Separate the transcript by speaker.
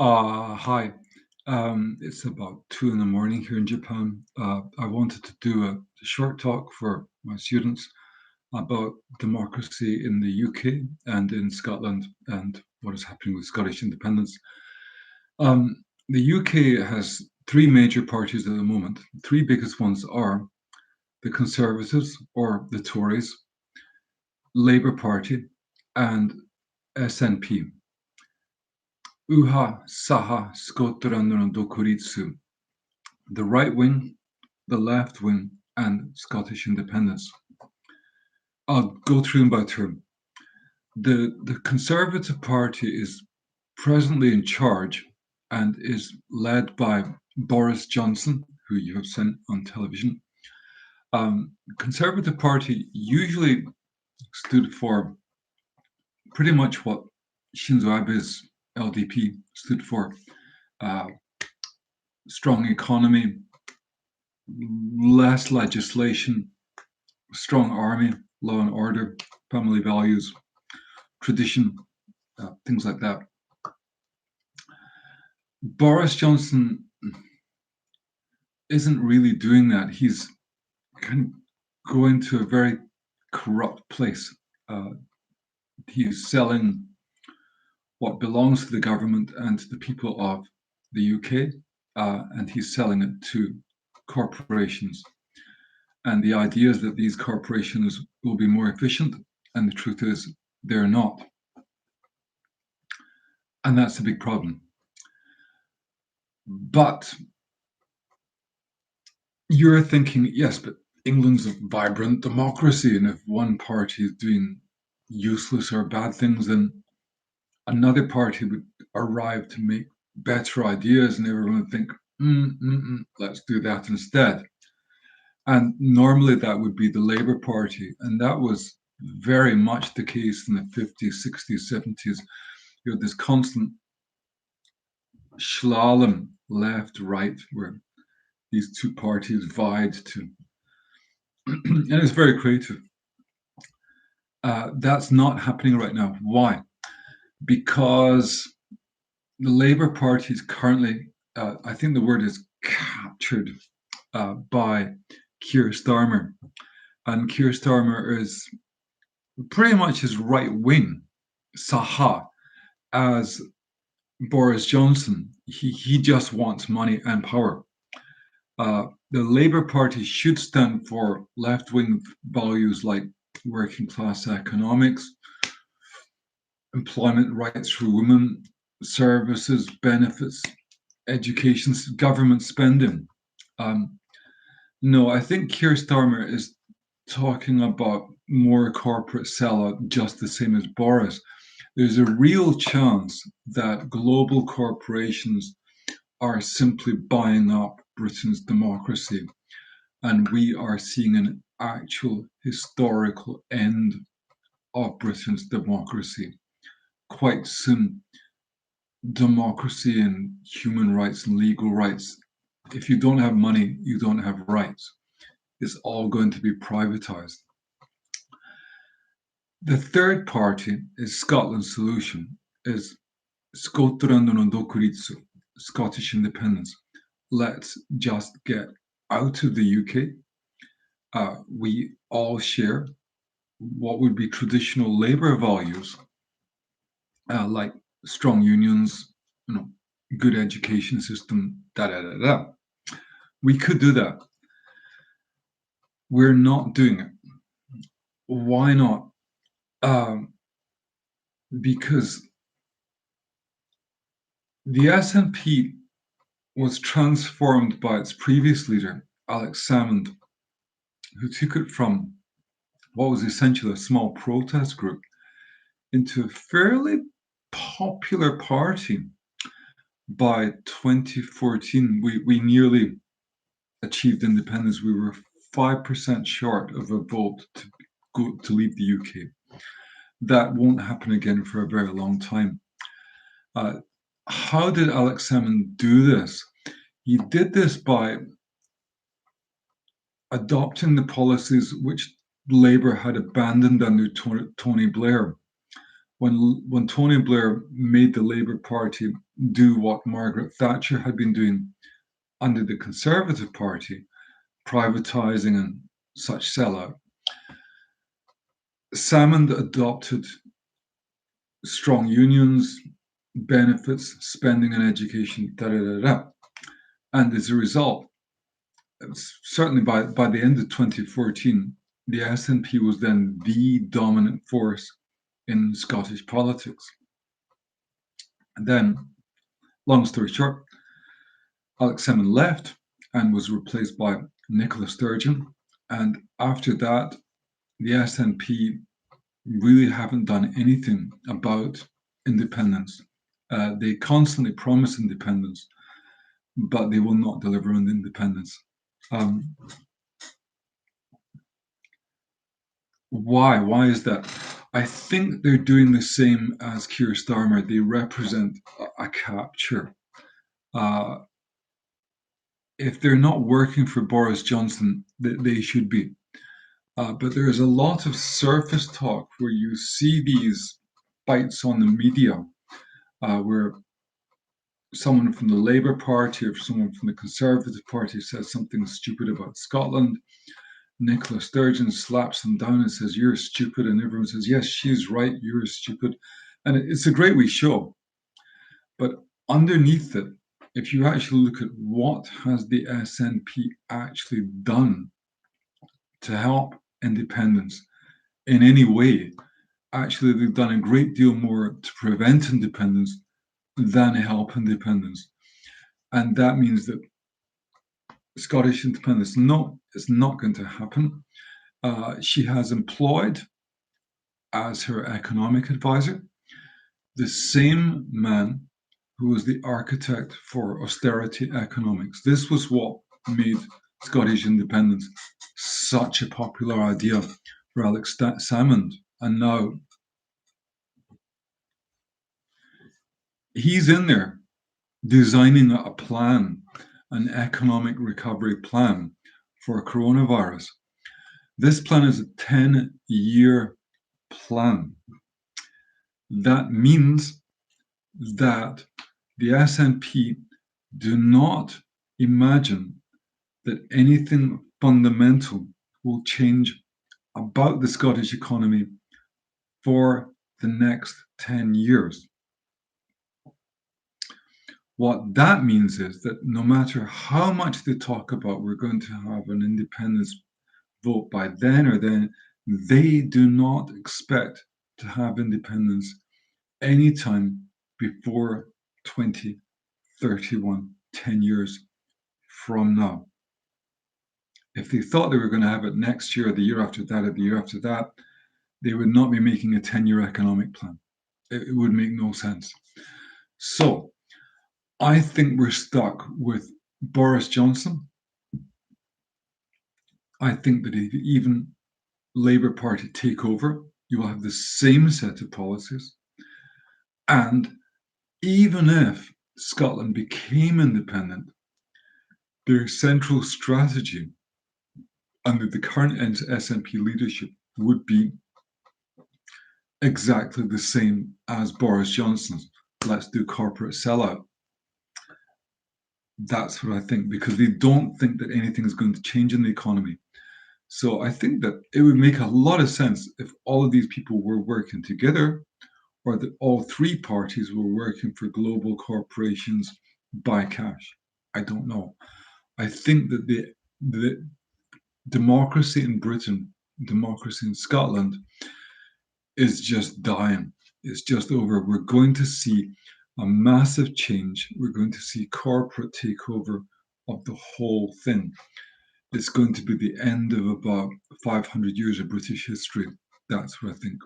Speaker 1: Hi. It's about 2 in the morning here in Japan. I wanted to do a short talk for my students about democracy in the UK and in Scotland and what is happening with Scottish independence. The UK has three major parties at the moment. Three biggest ones are the Conservatives or the Tories, Labour Party, and SNP. Uha Saha Skotranon Dokuritsu, the right wing, the left wing, and Scottish independence. I'll go through them by turn. The Conservative Party is presently in charge and is led by Boris Johnson, who you have seen on television. Conservative Party usually stood for pretty much what Shinzo Abe's LDP stood for: uh, strong economy, less legislation, strong army, law and order, family values, tradition, things like that. Boris Johnson isn't really doing that. He's kind of going to a very corrupt place. Uh, he's selling what belongs to the government and to the people of the UK, and he's selling it to corporations. And the idea is that these corporations will be more efficient, and the truth is they're not. And that's a big problem. But you're thinking, yes, but England's a vibrant democracy, and if one party is doing useless or bad things, then another party would arrive to make better ideas, and everyone would think, let's do that instead. And normally that would be the Labour Party, and that was very much the case in the 50s, 60s, 70s. You had this constant slalom left, right, where these two parties vied to, and it's very creative. That's not happening right now. Why? Because the Labour Party is currently, I think the word is captured by Keir Starmer. And Keir Starmer is pretty much as right wing, Saha, as Boris Johnson. He just wants money and power. The Labour Party should stand for left wing values like working class economics, employment rights for women, services, benefits, education, government spending. Um, no, I think Keir Starmer is talking about more corporate sellout, just the same as Boris. There's a real chance that global corporations are simply buying up Britain's democracy, and we are seeing an actual historical end of Britain's democracy. Quite soon, democracy and human rights and legal rights, if you don't have money, you don't have rights. It's all going to be privatized. The third party is Scotland's solution, is Skotrand no Dokuritsu, Scottish independence. Let's just get out of the UK. We all share what would be traditional labour values, like strong unions, good education system, da da da da. We could do that. We're not doing it. Why not? Because the SNP was transformed by its previous leader, Alex Salmond, who took it from what was essentially a small protest group into a fairly popular party. By 2014, we nearly achieved independence. We were 5% short of a vote to leave the UK. That won't happen again for a very long time. How did Alex Salmond do this? He did this by adopting the policies which Labour had abandoned under Tony Blair. when Tony Blair made the Labour Party do what Margaret Thatcher had been doing under the Conservative Party, privatising and such sellout, Salmond adopted strong unions, benefits, spending on education, da da da da. And as a result, certainly by the end of 2014, the SNP was then the dominant force in Scottish politics. And then, long story short, Alex Salmond left and was replaced by Nicola Sturgeon. And after that, the SNP really haven't done anything about independence. They constantly promise independence, but they will not deliver on independence. Why? Why is that? I think they're doing the same as Keir Starmer. They represent a capture. If they're not working for Boris Johnson, they should be. But there is a lot of surface talk where you see these bites on the media where someone from the Labour Party or someone from the Conservative Party says something stupid about Scotland. Nicola Sturgeon slaps them down and says, "You're stupid." And everyone says, "Yes, she's right, you're stupid." And it's a great wee show. But underneath it, if you actually look at what has the SNP actually done to help independence in any way, actually they've done a great deal more to prevent independence than help independence. And that means that Scottish independence, no, it's not going to happen. She has employed as her economic advisor the same man who was the architect for austerity economics. This was what made Scottish independence such a popular idea for Alex Salmond. And now he's in there designing a plan, an economic recovery plan for coronavirus. This plan is a 10-year plan. That means that the SNP do not imagine that anything fundamental will change about the Scottish economy for the next 10 years. What that means is that no matter how much they talk about we're going to have an independence vote by then or then, they do not expect to have independence anytime before 2031, 10 years from now. If they thought they were going to have it next year, or the year after that, or the year after that, they would not be making a 10-year economic plan. It would make no sense. So I think we're stuck with Boris Johnson. I think that if even Labour Party take over, you will have the same set of policies. And even if Scotland became independent, their central strategy under the current SNP leadership would be exactly the same as Boris Johnson's. Let's do corporate sellout. That's what I think, because they don't think that anything is going to change in the economy. So I think that it would make a lot of sense if all of these people were working together, or that all three parties were working for global corporations by cash. I don't know. I think that the democracy in Britain, democracy in Scotland, is just dying. It's just over. We're going to see a massive change. We're going to see corporate takeover of the whole thing. It's going to be the end of about 500 years of British history. That's what I think.